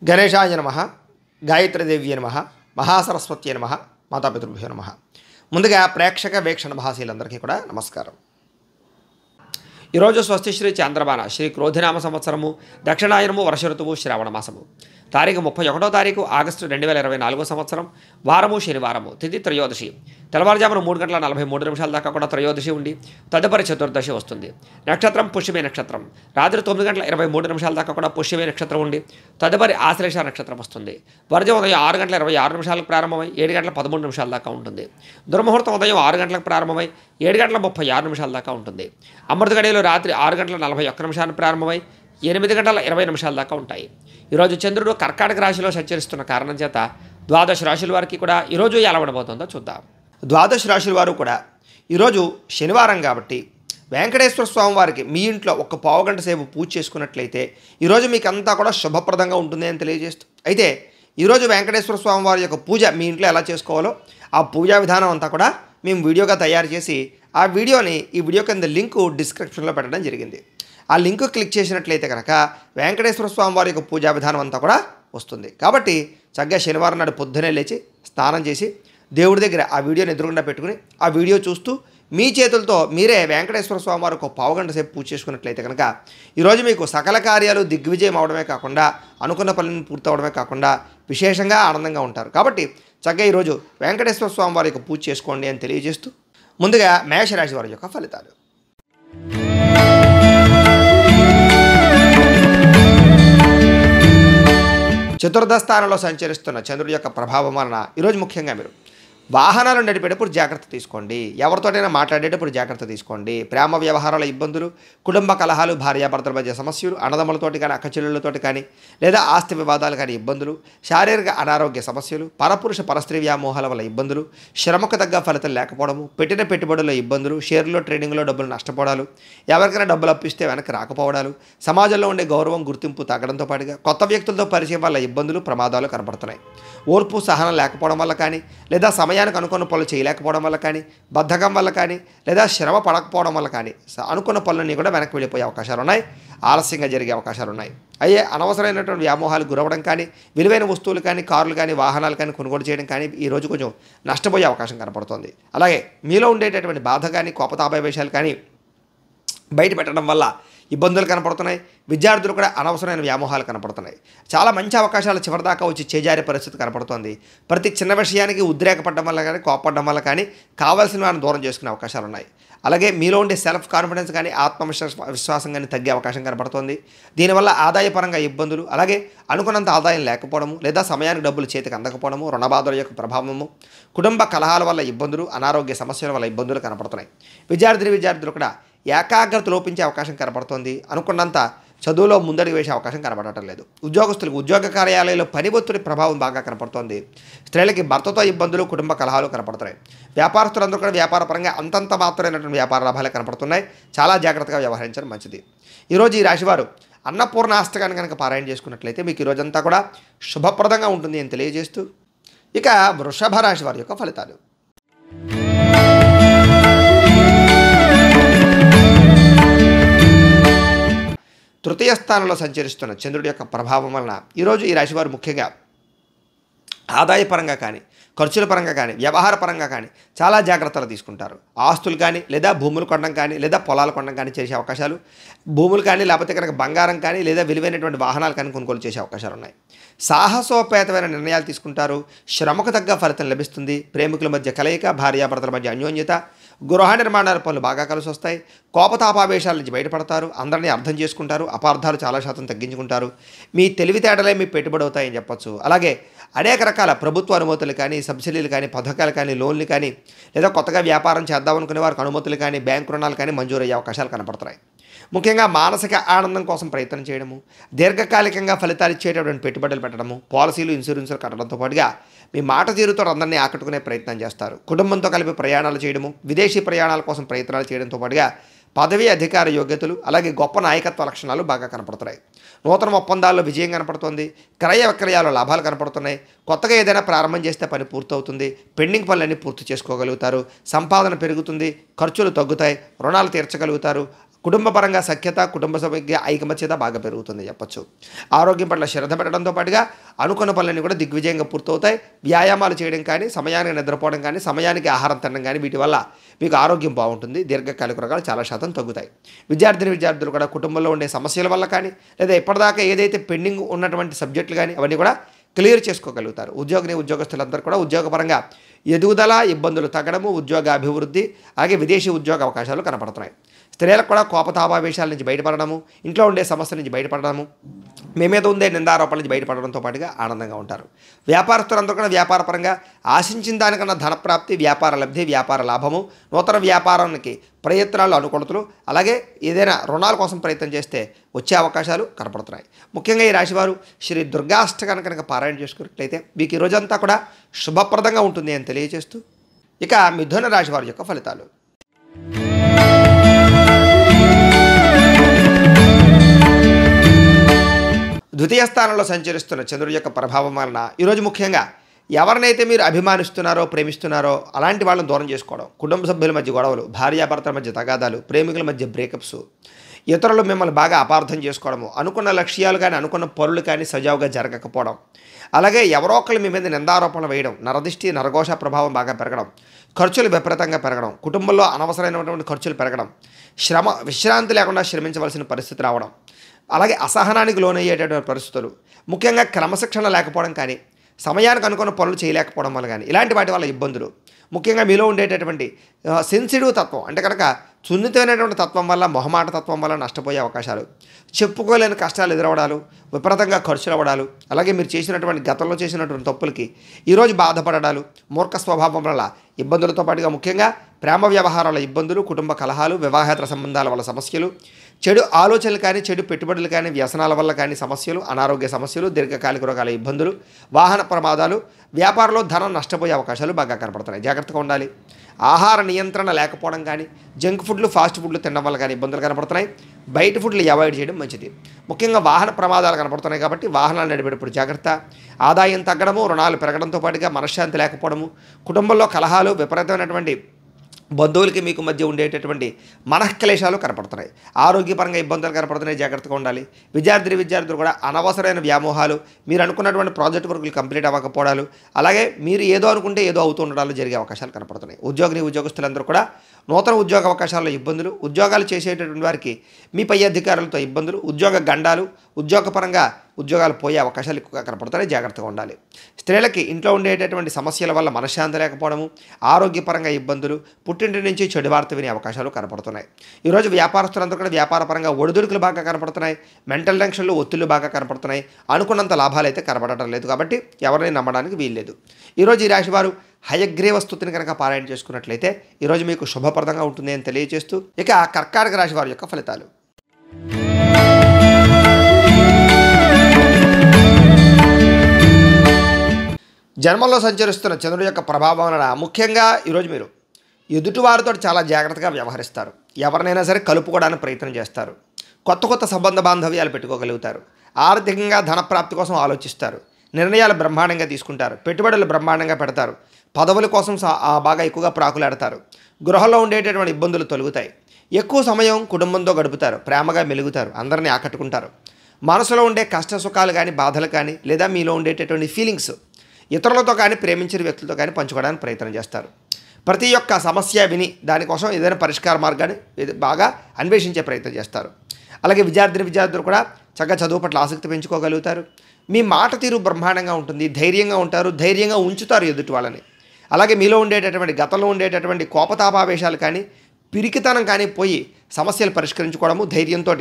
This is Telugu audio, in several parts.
గణేశాయ నమః, గాయత్రీదేవ్యే నమః, మహాసరస్వత్యే నమః, మాతాపితృభ్యో నమః. ముందుగా ప్రేక్షక వీక్షణ భాషలందరికీ కూడా నమస్కారం. ఈరోజు స్వస్తి శ్రీ చాంద్రబాణ శ్రీ క్రోధినామ సంవత్సరము దక్షిణాయనము వర్ష ఋతువు శ్రావణ మాసము తారీఖు 31వ తారీఖు ఆగస్టు 2024 సంవత్సరం వారము శనివారము తిథి త్రయోదశి తెల్లవారుజామున 3:43 దాకా కూడా త్రయోదశి ఉండి తదుపరి చతుర్దశి వస్తుంది. నక్షత్రం పుష్యమే నక్షత్రం. రాత్రి 9:23 దాకా కూడా పుష్యమే నక్షత్రం ఉండి తదుపరి ఆశ్లేష నక్షత్రం వస్తుంది. వర్జం ఉదయం 6:26 ప్రారంభమై 7:13 దాకా ఉంటుంది. దుర్ముహూర్తం ఉదయం 6 గంటలకు ప్రారంభమై 7:36 దాకా ఉంటుంది. అమృత గడియలు రాత్రి 6:41 ప్రారంభమై 8:20 దాకా ఉంటాయి. ఈరోజు చంద్రుడు కర్కాటక రాశిలో సంచరిస్తున్న కారణం చేత ద్వాదశ రాశుల వారికి కూడా ఈరోజు ఎలా ఉండబోతుందో చూద్దాం. ద్వాదశ రాశుల వారు కూడా ఈరోజు శనివారం కాబట్టి వెంకటేశ్వర స్వామి వారికి మీ ఇంట్లో ఒక పావుగంట సేపు పూజ చేసుకున్నట్లయితే ఈరోజు మీకు అంతా కూడా శుభప్రదంగా ఉంటుంది అని తెలియజేస్తూ, అయితే ఈరోజు వెంకటేశ్వర స్వామి వారి యొక్క పూజ మీ ఇంట్లో ఎలా చేసుకోవాలో ఆ పూజా విధానం అంతా కూడా మేము వీడియోగా తయారు చేసి ఆ వీడియోని ఈ వీడియో కింద లింకు డిస్క్రిప్షన్లో పెట్టడం జరిగింది. ఆ లింకు క్లిక్ చేసినట్లయితే కనుక వెంకటేశ్వర స్వామి వారి యొక్క పూజా విధానం అంతా కూడా వస్తుంది. కాబట్టి చక్కగా శనివారం నాడు పొద్దునే లేచి స్నానం చేసి దేవుడి దగ్గర ఆ వీడియోని ఎదురుగుండా పెట్టుకుని ఆ వీడియో చూస్తూ మీ చేతులతో మీరే వెంకటేశ్వర స్వామి వారికి ఒక పావుగంట సేపు పూజ చేసుకున్నట్లయితే కనుక ఈరోజు మీకు సకల కార్యాలు దిగ్విజయం అవడమే కాకుండా అనుకున్న పనులను పూర్తవడమే కాకుండా విశేషంగా ఆనందంగా ఉంటారు. కాబట్టి చక్కగా ఈరోజు వెంకటేశ్వర స్వామి వారి యొక్క పూజ చేసుకోండి అని తెలియజేస్తూ, ముందుగా మేషరాశి వారి యొక్క ఫలితాలు. చతుర్థ స్థానంలో సంచరిస్తున్న చంద్రుడి యొక్క ప్రభావం వలన ఈరోజు ముఖ్యంగా మీరు వాహనాలు నడిపేటప్పుడు జాగ్రత్త తీసుకోండి. ఎవరితోటైనా మాట్లాడేటప్పుడు జాగ్రత్త తీసుకోండి. ప్రేమ వ్యవహారాల ఇబ్బందులు, కుటుంబ కలహాలు, భార్యాభర్తల మధ్య సమస్యలు, అన్నదమ్ములతోటి కానీ అక్కచెల్లెళ్ళతోటి కానీ లేదా ఆస్తి వివాదాలు కానీ ఇబ్బందులు, శారీరక అనారోగ్య సమస్యలు, పరపురుష పరస్త్రీ వ్యామోహాల వల్ల ఇబ్బందులు, శ్రమకు తగ్గ ఫలితం లేకపోవడము, పెట్టిన పెట్టుబడుల్లో ఇబ్బందులు, షేర్లో ట్రేడింగ్లో డబ్బులు నష్టపోవడాలు, ఎవరికైనా డబ్బులు అప్పిస్తే వెనక్కి రాకపోవడాలు, సమాజంలో ఉండే గౌరవం గుర్తింపు తగ్గడంతో పాటుగా కొత్త వ్యక్తులతో పరిచయం వల్ల ఇబ్బందులు ప్రమాదాలు కనబడుతున్నాయి. ఓర్పు సహనం లేకపోవడం వల్ల కానీ లేదా సమయానికి అనుకున్న పనులు చేయలేకపోవడం వల్ల కానీ, బద్ధకం వల్ల కానీ లేదా శ్రమ పడకపోవడం వల్ల కానీ అనుకున్న పనులన్నీ కూడా వెనక్కి వెళ్ళిపోయే అవకాశాలు ఉన్నాయి. ఆలస్యంగా జరిగే అవకాశాలు ఉన్నాయి. అయ్యే అనవసరమైనటువంటి వ్యామోహాలు గురవడం కానీ, విలువైన వస్తువులు కానీ, కార్లు కానీ, వాహనాలు కానీ కొనుగోలు చేయడం కానీ ఈరోజు కొంచెం నష్టపోయే అవకాశం కనపడుతుంది. అలాగే మీలో ఉండేటటువంటి బాధ కానీ, కోపతాపావేశాలు కానీ బయట పెట్టడం వల్ల ఇబ్బందులు కనపడుతున్నాయి. విద్యార్థులు కూడా అనవసరమైన వ్యామోహాలు కనపడుతున్నాయి. చాలా మంచి అవకాశాలు చివరిదాకా వచ్చి చేజారే పరిస్థితి కనపడుతోంది. ప్రతి చిన్న విషయానికి ఉద్రేకపడడం వల్ల కానీ, కోపపడడం వల్ల కానీ కావాల్సిన వారిని దూరం చేసుకునే అవకాశాలు ఉన్నాయి. అలాగే మీలో ఉండే సెల్ఫ్ కాన్ఫిడెన్స్ కానీ, విశ్వాసం కానీ తగ్గే అవకాశం కనపడుతోంది. దీనివల్ల ఆదాయపరంగా ఇబ్బందులు, అలాగే అనుకున్నంత ఆదాయం లేకపోవడము లేదా సమయానికి డబ్బులు చేతికి అందకపోవడము, రుణబాధల యొక్క ప్రభావము, కుటుంబ కలహాల వల్ల ఇబ్బందులు, అనారోగ్య సమస్యల వల్ల ఇబ్బందులు కనపడుతున్నాయి. విద్యార్థులు కూడా ఏకాగ్రత లోపించే అవకాశం కనపడుతోంది. అనుకున్నంత చదువులో ముందడుగు వేసే అవకాశం కనబడటం లేదు. ఉద్యోగస్తులకు ఉద్యోగ కార్యాలయంలో పని ఒత్తిడి ప్రభావం బాగా కనపడుతోంది. స్త్రీలకి భర్తతో ఇబ్బందులు, కుటుంబ కలహాలు కనపడుతున్నాయి. వ్యాపారస్తులందరూ కూడా వ్యాపారపరంగా అంతంత మాత్రమైనటువంటి వ్యాపార లాభాలే కనపడుతున్నాయి. చాలా జాగ్రత్తగా వ్యవహరించడం మంచిది. ఈరోజు ఈ రాశివారు అన్నపూర్ణ అష్టకాన్ని కనుక పారాయణ చేసుకున్నట్లయితే మీకు ఈరోజంతా కూడా శుభప్రదంగా ఉంటుంది అని తెలియజేస్తూ, ఇక వృషభ రాశి వారి యొక్క ఫలితాలు. తృతీయ స్థానంలో సంచరిస్తున్న చంద్రుడి యొక్క ప్రభావం వలన ఈరోజు ఈ రాశివారు ముఖ్యంగా ఆదాయపరంగా కానీ, ఖర్చుల పరంగా కానీ, వ్యవహార పరంగా కానీ చాలా జాగ్రత్తలు తీసుకుంటారు. ఆస్తులు కానీ లేదా భూములు కొనడం కానీ లేదా పొలాలు కొనడం కానీ చేసే అవకాశాలు, భూములు కానీ లేకపోతే కనుక బంగారం కానీ లేదా విలువైనటువంటి వాహనాలు కానీ కొనుగోలు చేసే అవకాశాలు ఉన్నాయి. సాహసోపేతమైన నిర్ణయాలు తీసుకుంటారు. శ్రమకు తగ్గ ఫలితం లభిస్తుంది. ప్రేమికుల మధ్య కలయిక, భార్యాభర్తల మధ్య అన్యోన్యత, గృహ నిర్మాణాల పనులు బాగా కలిసి వస్తాయి. కోపతాపావేశాల నుంచి బయటపడతారు. అందరినీ అర్థం చేసుకుంటారు. అపార్థాలు చాలా శాతం తగ్గించుకుంటారు. మీ తెలివితేటలే మీ పెట్టుబడి అవుతాయని చెప్పచ్చు. అలాగే అనేక రకాల ప్రభుత్వ అనుమతులు కానీ, సబ్సిడీలు కానీ, పథకాలు కానీ, లోన్లు కానీ లేదా కొత్తగా వ్యాపారం చేద్దామనుకునే వారికి అనుమతులు కానీ, బ్యాంకు రుణాలు కానీ మంజూరయ్యే అవకాశాలు కనపడుతున్నాయి. ముఖ్యంగా మానసిక ఆనందం కోసం ప్రయత్నం చేయడము, దీర్ఘకాలికంగా ఫలితాలు ఇచ్చేటటువంటి పెట్టుబడులు పెట్టడము, పాలసీలు, ఇన్సూరెన్సులు కట్టడంతో పాటుగా మీ మాట తీరుతో అందరినీ ఆకట్టుకునే ప్రయత్నం చేస్తారు. కుటుంబంతో కలిపి ప్రయాణాలు చేయడము, విదేశీ ప్రయాణాల కోసం ప్రయత్నాలు చేయడంతో పాటుగా పదవి, అధికార యోగ్యతలు, అలాగే గొప్ప నాయకత్వ లక్షణాలు బాగా కనపడుతున్నాయి. నూతన ఒప్పందాల్లో విజయం కనపడుతుంది. క్రయ విక్రయాల్లో లాభాలు కనపడుతున్నాయి. కొత్తగా ఏదైనా ప్రారంభం చేస్తే పని పూర్తవుతుంది. పెండింగ్ పనులన్నీ పూర్తి చేసుకోగలుగుతారు. సంపాదన పెరుగుతుంది. ఖర్చులు తగ్గుతాయి. రుణాలు తీర్చగలుగుతారు. కుటుంబ పరంగా సఖ్యత, కుటుంబ సభ్య ఐకమత్యత బాగా పెరుగుతుంది చెప్పొచ్చు. ఆరోగ్యం పట్ల శ్రద్ధ పెట్టడంతో పాటుగా అనుకున్న పనులన్నీ కూడా దిగ్విజయంగా పూర్తవుతాయి. వ్యాయామాలు చేయడం కానీ, సమయానికి నిద్రపోవడం కానీ, సమయానికి ఆహారం తినడం కానీ వీటి వల్ల మీకు ఆరోగ్యం బాగుంటుంది. దీర్ఘకాలిక రోగాలు చాలా శాతం తగ్గుతాయి. విద్యార్థులు కూడా కుటుంబంలో ఉండే సమస్యల వల్ల కానీ, లేదా ఇప్పటిదాకా ఏదైతే పెండింగ్ ఉన్నటువంటి సబ్జెక్టులు కానీ అవన్నీ కూడా క్లియర్ చేసుకోగలుగుతారు. ఉద్యోగస్తులందరూ కూడా ఉద్యోగపరంగా ఎదుగుదల, ఇబ్బందులు తగ్గడము, ఉద్యోగ అభివృద్ధి, అలాగే విదేశీ ఉద్యోగ అవకాశాలు కనపడుతున్నాయి. స్త్రీలకు కూడా కోపతాపావేశాల నుంచి బయటపడడము, ఇంట్లో ఉండే సమస్యల నుంచి బయటపడడము, మీ మీద ఉండే నిందారోపణల నుంచి బయటపడడంతో పాటుగా ఆనందంగా ఉంటారు. వ్యాపారస్తులందరూ కూడా వ్యాపారపరంగా ఆశించిన దానికన్నా ధనప్రాప్తి, వ్యాపార లబ్ధి, వ్యాపార లాభము, నూతన వ్యాపారానికి ప్రయత్నాలు, అనుకూలతలు, అలాగే ఏదైనా రుణాల కోసం ప్రయత్నం చేస్తే వచ్చే అవకాశాలు కనపడుతున్నాయి. ముఖ్యంగా ఈ రాశివారు శ్రీ దుర్గాష్టకాన్ని కనుక పారాయణ చేసుకున్నట్లయితే మీకు ఈ రోజంతా కూడా శుభప్రదంగా ఉంటుంది అని తెలియజేస్తూ, ఇక మిథున రాశి వారి యొక్క ఫలితాలు. ద్వితీయ స్థానంలో సంచరిస్తున్న చంద్రుడి యొక్క ప్రభావం వలన ఈరోజు ముఖ్యంగా ఎవరినైతే మీరు అభిమానిస్తున్నారో, ప్రేమిస్తున్నారో అలాంటి వాళ్ళని దూరం చేసుకోవడం, కుటుంబ సభ్యుల మధ్య గొడవలు, భార్యాభర్తల మధ్య తగాదాలు, ప్రేమికుల మధ్య బ్రేకప్స్, ఇతరులు మిమ్మల్ని బాగా అపార్థం చేసుకోవడము, అనుకున్న లక్ష్యాలు కానీ, అనుకున్న పనులు కానీ సజావుగా జరగకపోవడం, అలాగే ఎవరో ఒకళ్ళు మీ మీద నిందారోపణలు వేయడం, నరదిష్టి, నరఘోష ప్రభావం బాగా పెరగడం, ఖర్చులు విపరీతంగా పెరగడం, కుటుంబంలో అనవసరమైనటువంటి ఖర్చులు పెరగడం, విశ్రాంతి లేకుండా శ్రమించవలసిన పరిస్థితి రావడం, అలాగే అసహనానికి లోనయ్యేటటువంటి పరిస్థితులు, ముఖ్యంగా క్రమశిక్షణ లేకపోవడం కానీ, సమయానికి అనుకున్న పనులు చేయలేకపోవడం వల్ల కానీ ఇలాంటి వాటి వల్ల ఇబ్బందులు, ముఖ్యంగా మీలో ఉండేటటువంటి సెన్సిటివ్ తత్వం అంటే కనుక సున్నితమైనటువంటి తత్వం వల్ల, మొహమాట తత్వం వల్ల నష్టపోయే అవకాశాలు, చెప్పుకోలేని కష్టాలు ఎదురవడాలు, విపరీతంగా ఖర్చులు అవ్వడాలు, అలాగే మీరు చేసినటువంటి గతంలో చేసినటువంటి తప్పులకి ఈరోజు బాధపడడాలు, మూర్ఖ స్వభావం వల్ల ఇబ్బందులతో పాటుగా ముఖ్యంగా ప్రేమ వ్యవహారాల ఇబ్బందులు, కుటుంబ కలహాలు, వివాహేతర సంబంధాల వల్ల సమస్యలు, చెడు ఆలోచనలు కానీ, చెడు పెట్టుబడులు కానీ, వ్యసనాల వల్ల కానీ సమస్యలు, అనారోగ్య సమస్యలు, దీర్ఘకాలిక రోగాల ఇబ్బందులు, వాహన ప్రమాదాలు, వ్యాపారంలో ధనం నష్టపోయే అవకాశాలు బాగా కనపడుతున్నాయి. జాగ్రత్తగా ఉండాలి. ఆహార నియంత్రణ లేకపోవడం కానీ, జంక్ ఫుడ్లు, ఫాస్ట్ ఫుడ్లు తినడం వల్ల కానీ ఇబ్బందులు కనపడుతున్నాయి. బయట ఫుడ్లు అవాయిడ్ చేయడం మంచిది. ముఖ్యంగా వాహన ప్రమాదాలు కనపడుతున్నాయి కాబట్టి వాహనాలు నడిపేటప్పుడు జాగ్రత్త. ఆదాయం తగ్గడము, రుణాలు పెరగడంతో పాటుగా మనశ్శాంతి లేకపోవడము, కుటుంబంలో కలహాలు, విపరీతమైనటువంటి బంధువులకి మీకు మధ్య ఉండేటటువంటి మనఃక్లేశాలు కనపడుతున్నాయి. ఆరోగ్యపరంగా ఇబ్బందులు కనపడుతున్నాయి. జాగ్రత్తగా ఉండాలి. విద్యార్థులు కూడా అనవసరమైన వ్యామోహాలు, మీరు అనుకున్నటువంటి ప్రాజెక్ట్ వర్కులు కంప్లీట్ అవ్వకపోవడాలు, అలాగే మీరు ఏదో అనుకుంటే ఏదో అవుతూ ఉండడాలు జరిగే అవకాశాలు కనపడుతున్నాయి. ఉద్యోగస్తులందరూ కూడా నూతన ఉద్యోగ అవకాశాల్లో ఇబ్బందులు, ఉద్యోగాలు చేసేటటువంటి వారికి మీ పై అధికారులతో ఇబ్బందులు, ఉద్యోగ గండాలు, ఉద్యోగపరంగా ఉద్యోగాలు పోయే అవకాశాలు ఎక్కువగా కనపడుతున్నాయి. జాగ్రత్తగా ఉండాలి. స్త్రీలకి ఇంట్లో ఉండేటటువంటి సమస్యల వల్ల మనశ్శాంతి లేకపోవడము, ఆరోగ్యపరంగా ఇబ్బందులు, పుట్టింటి నుంచి చెడు వార్త వినే అవకాశాలు కనపడుతున్నాయి. ఈరోజు వ్యాపారస్తులందరూ కూడా వ్యాపారపరంగా ఒడిదుడుకులు బాగా కనపడుతున్నాయి. మెంటల్ టెన్షన్లు, ఒత్తిళ్లు బాగా కనపడుతున్నాయి. అనుకున్నంత లాభాలు అయితే కనపడటం లేదు కాబట్టి ఎవరిని నమ్మడానికి వీల్లేదు. ఈరోజు ఈ రాశి వారు హయగ్రీవ స్తుతిని కనుక పారాయణ చేసుకున్నట్లయితే ఈరోజు మీకు శుభప్రదంగా ఉంటుంది అని తెలియజేస్తూ, ఇక కర్కాటక రాశి వారి యొక్క ఫలితాలు. జన్మంలో సంచరిస్తున్న చంద్రుడి యొక్క ప్రభావం వలన ముఖ్యంగా ఈరోజు మీరు ఎదుటివారితో చాలా జాగ్రత్తగా వ్యవహరిస్తారు. ఎవరినైనా సరే కలుపుకోవడానికి ప్రయత్నం చేస్తారు. కొత్త సంబంధ బాంధవ్యాలు పెట్టుకోగలుగుతారు. ఆర్థికంగా ధనప్రాప్తి కోసం ఆలోచిస్తారు. నిర్ణయాలు బ్రహ్మాండంగా తీసుకుంటారు. పెట్టుబడులు బ్రహ్మాండంగా పెడతారు. పదవుల కోసం బాగా ఎక్కువగా ప్రాకులాడతారు. గృహంలో ఉండేటటువంటి ఇబ్బందులు తొలగుతాయి. ఎక్కువ సమయం కుటుంబంతో గడుపుతారు. ప్రేమగా మెలుగుతారు. అందరినీ ఆకట్టుకుంటారు. మనసులో ఉండే కష్ట సుఖాలు కానీ, బాధలు కానీ, లేదా మీలో ఉండేటటువంటి ఫీలింగ్స్ ఇతరులతో కానీ, ప్రేమించిన వ్యక్తులతో కానీ పంచుకోవడానికి ప్రయత్నం చేస్తారు. ప్రతి ఒక్క సమస్య విని దానికోసం ఏదైనా పరిష్కార మార్గాన్ని బాగా అన్వేషించే ప్రయత్నం చేస్తారు. అలాగే విద్యార్థులు కూడా చక్కగా చదువు పట్ల ఆసక్తి పెంచుకోగలుగుతారు. మీ మాట తీరు బ్రహ్మాండంగా ఉంటుంది. ధైర్యంగా ఉంటారు. ధైర్యంగా ఉంచుతారు ఎదుటి వాళ్ళని. అలాగే మీలో ఉండేటటువంటి గతంలో ఉండేటటువంటి కోపతాపావేశాలు కానీ, పిరికితనం కానీ పోయి సమస్యలు పరిష్కరించుకోవడము, ధైర్యంతో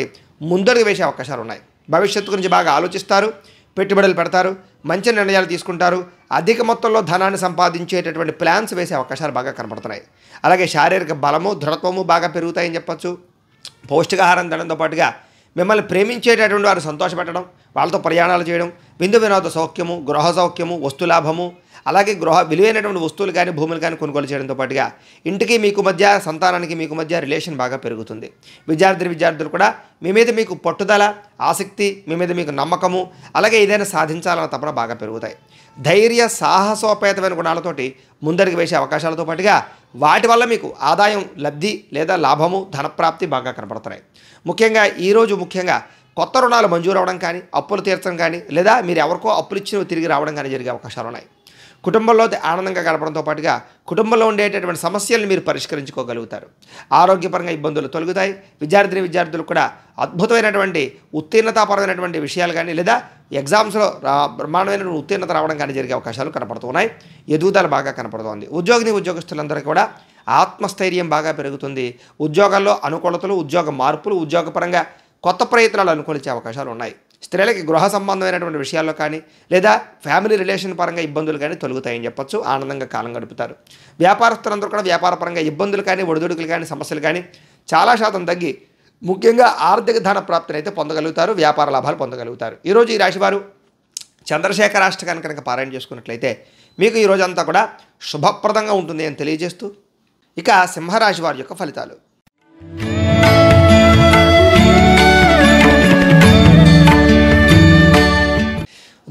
ముందడుగు వేసే అవకాశాలు ఉన్నాయి. భవిష్యత్తు గురించి బాగా ఆలోచిస్తారు. పెట్టుబడులు పెడతారు. మంచి నిర్ణయాలు తీసుకుంటారు. అధిక మొత్తంలో ధనాన్ని సంపాదించేటటువంటి ప్లాన్స్ వేసే అవకాశాలు బాగా కనపడుతున్నాయి. అలాగే శారీరక బలము, దృఢత్వము బాగా పెరుగుతాయని చెప్పచ్చు. పౌష్టికాహారం తినడంతో పాటుగా మిమ్మల్ని ప్రేమించేటటువంటి వారు సంతోషపెట్టడం, వాళ్ళతో ప్రయాణాలు చేయడం, విందు వినోద సౌఖ్యము, గృహ సౌఖ్యము, వస్తులాభము, అలాగే విలువైనటువంటి వస్తువులు కానీ భూములు కానీ కొనుగోలు చేయడంతో పాటుగా ఇంటికి మీకు మధ్య సంతానానికి మీకు మధ్య రిలేషన్ బాగా పెరుగుతుంది. విద్యార్థులు కూడా మీ మీద మీకు పట్టుదల, ఆసక్తి, మీ మీద మీకు నమ్మకము, అలాగే ఏదైనా సాధించాలన్న తపన బాగా పెరుగుతాయి. ధైర్య సాహసోపేతమైన గుణాలతోటి ముందరికి వేసే అవకాశాలతో పాటుగా వాటి వల్ల మీకు ఆదాయం, లబ్ధి లేదా లాభము, ధనప్రాప్తి బాగా కనపడుతున్నాయి. ఈరోజు ముఖ్యంగా కొత్త రుణాలు మంజూరు అవ్వడం కానీ, అప్పులు తీర్చడం కానీ, లేదా మీరు ఎవరికో అప్పులు ఇచ్చినవి తిరిగి రావడం కానీ జరిగే అవకాశాలు ఉన్నాయి. కుటుంబంలో ఆనందంగా గడపడంతో పాటుగా కుటుంబంలో ఉండేటటువంటి సమస్యలను మీరు పరిష్కరించుకోగలుగుతారు. ఆరోగ్యపరంగా ఇబ్బందులు తొలగుతాయి. విద్యార్థులు కూడా అద్భుతమైనటువంటి ఉత్తీర్ణతాపరమైనటువంటి విషయాలు కానీ, లేదా ఎగ్జామ్స్లో బ్రహ్మాండమైనటువంటి ఉత్తీర్ణత రావడం కానీ జరిగే అవకాశాలు కనపడుతున్నాయి. ఎదుగుదల బాగా కనపడుతోంది. ఉద్యోగస్తులందరికీ కూడా ఆత్మస్థైర్యం బాగా పెరుగుతుంది. ఉద్యోగాల్లో అనుకూలతలు, ఉద్యోగ మార్పులు, ఉద్యోగపరంగా కొత్త ప్రయత్నాలు అనుకూలించే అవకాశాలు ఉన్నాయి. స్త్రీలకి గృహ సంబంధమైనటువంటి విషయాల్లో కానీ, లేదా ఫ్యామిలీ రిలేషన్ పరంగా ఇబ్బందులు కానీ తొలుగుతాయని చెప్పొచ్చు. ఆనందంగా కాలం గడుపుతారు. వ్యాపారస్తులందరూ కూడా వ్యాపారపరంగా ఇబ్బందులు కానీ, ఒడిదుడుకులు కానీ, సమస్యలు కానీ చాలా శాతం తగ్గి ముఖ్యంగా ఆర్థిక ధన ప్రాప్తిని అయితే పొందగలుగుతారు. వ్యాపార లాభాలు పొందగలుగుతారు. ఈరోజు ఈ రాశివారు చంద్రశేఖరాష్టకాన్ని కనుక పారాయణ చేసుకున్నట్లయితే మీకు ఈ రోజంతా కూడా శుభప్రదంగా ఉంటుంది అని తెలియజేస్తూ, ఇక సింహరాశి వారి యొక్క ఫలితాలు.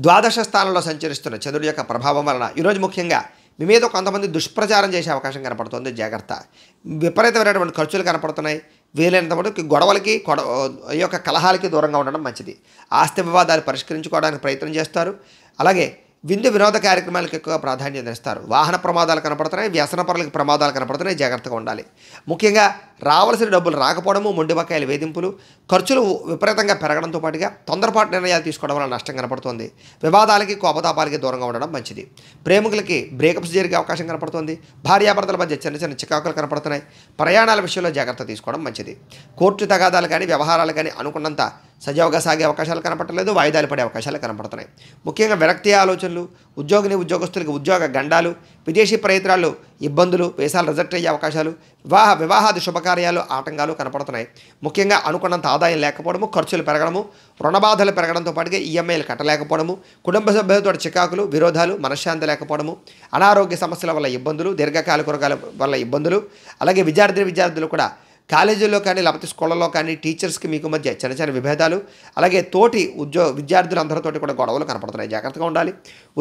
ద్వాదశ స్థానంలో సంచరిస్తున్న చంద్రుడి యొక్క ప్రభావం వలన ఈరోజు ముఖ్యంగా మీ మీద కొంతమంది దుష్ప్రచారం చేసే అవకాశం కనపడుతుంది. జాగ్రత్త. విపరీతమైనటువంటి ఖర్చులు కనపడుతున్నాయి. వీలైనంత మటుకు గొడవలకి ఈ యొక్క కలహాలకి దూరంగా ఉండడం మంచిది. ఆస్తి వివాదాలు పరిష్కరించుకోవడానికి ప్రయత్నం చేస్తారు. అలాగే వినోద కార్యక్రమాలకు ఎక్కువ ప్రాధాన్యత ఇస్తారు. వాహన ప్రమాదాలు కనపడుతున్నాయి. వ్యసనపరులకు ప్రమాదాలు కనపడుతున్నాయి. జాగ్రత్తగా ఉండాలి. ముఖ్యంగా రావాల్సిన డబ్బులు రాకపోవడము, మొండి బకాయిల వేధింపులు, ఖర్చులు విపరీతంగా పెరగడంతో పాటుగా తొందరపాటు నిర్ణయాలు తీసుకోవడం వల్ల నష్టం కనపడుతుంది. వివాదాలకి, కోపతాపాలకి దూరంగా ఉండడం మంచిది. ప్రేమికులకి బ్రేకప్స్ జరిగే అవకాశం కనపడుతుంది. భార్యాభర్తల మధ్య చిన్న చికాకులు కనపడుతున్నాయి. ప్రయాణాల విషయంలో జాగ్రత్త తీసుకోవడం మంచిది. కోర్టు తగాదాలు కానీ, వ్యవహారాలు కానీ అనుకున్నంత సజావుగా సాగే అవకాశాలు కనపడలేదు. వాయిదాలు పడే అవకాశాలు కనపడుతున్నాయి. ముఖ్యంగా విరక్తి ఆలోచనలు, ఉద్యోగులకు ఉద్యోగ గండాలు, విదేశీ ప్రయత్నాలు, ఇబ్బందులు, వేసాలు రిజెక్ట్ అయ్యే అవకాశాలు, వివాహాది శుభకార్యాలు ఆటంకాలు కనపడుతున్నాయి. ముఖ్యంగా అనుకున్నంత ఆదాయం లేకపోవడము, ఖర్చులు పెరగడము, రుణబాధలు పెరగడంతో పాటుగా ఈఎంఐలు కట్టలేకపోవడము, కుటుంబ సభ్యులతో చికాకులు, విరోధాలు, మనశ్శాంతి లేకపోవడము, అనారోగ్య సమస్యల వల్ల ఇబ్బందులు, దీర్ఘకాలిక రోగాల వల్ల ఇబ్బందులు, అలాగే విద్యార్థులు కూడా కాలేజీల్లో కానీ, లేకపోతే స్కూళ్ళలో కానీ టీచర్స్కి మీకు మధ్య చిన్న విభేదాలు, అలాగే తోటి విద్యార్థులందరితోటి కూడా గొడవలు కనపడుతున్నాయి. జాగ్రత్తగా ఉండాలి.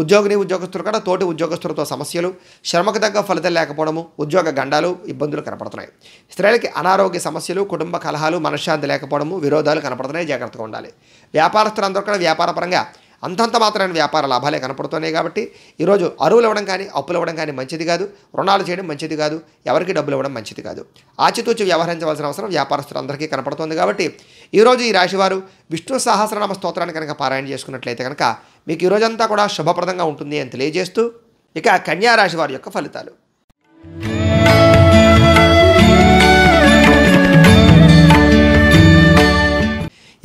ఉద్యోగస్తులు కూడా తోటి ఉద్యోగస్తులతో సమస్యలు, శ్రమకు తగ్గ ఫలితం లేకపోవడము, ఉద్యోగ గండాలు, ఇబ్బందులు కనపడుతున్నాయి. స్త్రీలకి అనారోగ్య సమస్యలు, కుటుంబ కలహాలు, మనశ్శాంతి లేకపోవడము, విరోధాలు కనపడుతున్నాయి. జాగ్రత్తగా ఉండాలి. వ్యాపారస్తులందరూ కూడా వ్యాపారపరంగా అంతంత మాత్రమైన వ్యాపార లాభాలే కనపడుతున్నాయి. కాబట్టి ఈరోజు అరువులు ఇవ్వడం కానీ, అప్పులు ఇవ్వడం కానీ మంచిది కాదు. రుణాలు చేయడం మంచిది కాదు. ఎవరికి డబ్బులు ఇవ్వడం మంచిది కాదు. ఆచితూచి వ్యవహరించవలసిన అవసరం వ్యాపారస్తులందరికీ కనపడుతుంది. కాబట్టి ఈరోజు ఈ రాశివారు విష్ణు సహస్రనామ స్తోత్రాన్ని కనుక పారాయణ చేసుకున్నట్లయితే కనుక మీకు ఈ రోజంతా కూడా శుభప్రదంగా ఉంటుంది అని తెలియజేస్తూ, ఇక కన్యా రాశి వారి యొక్క ఫలితాలు.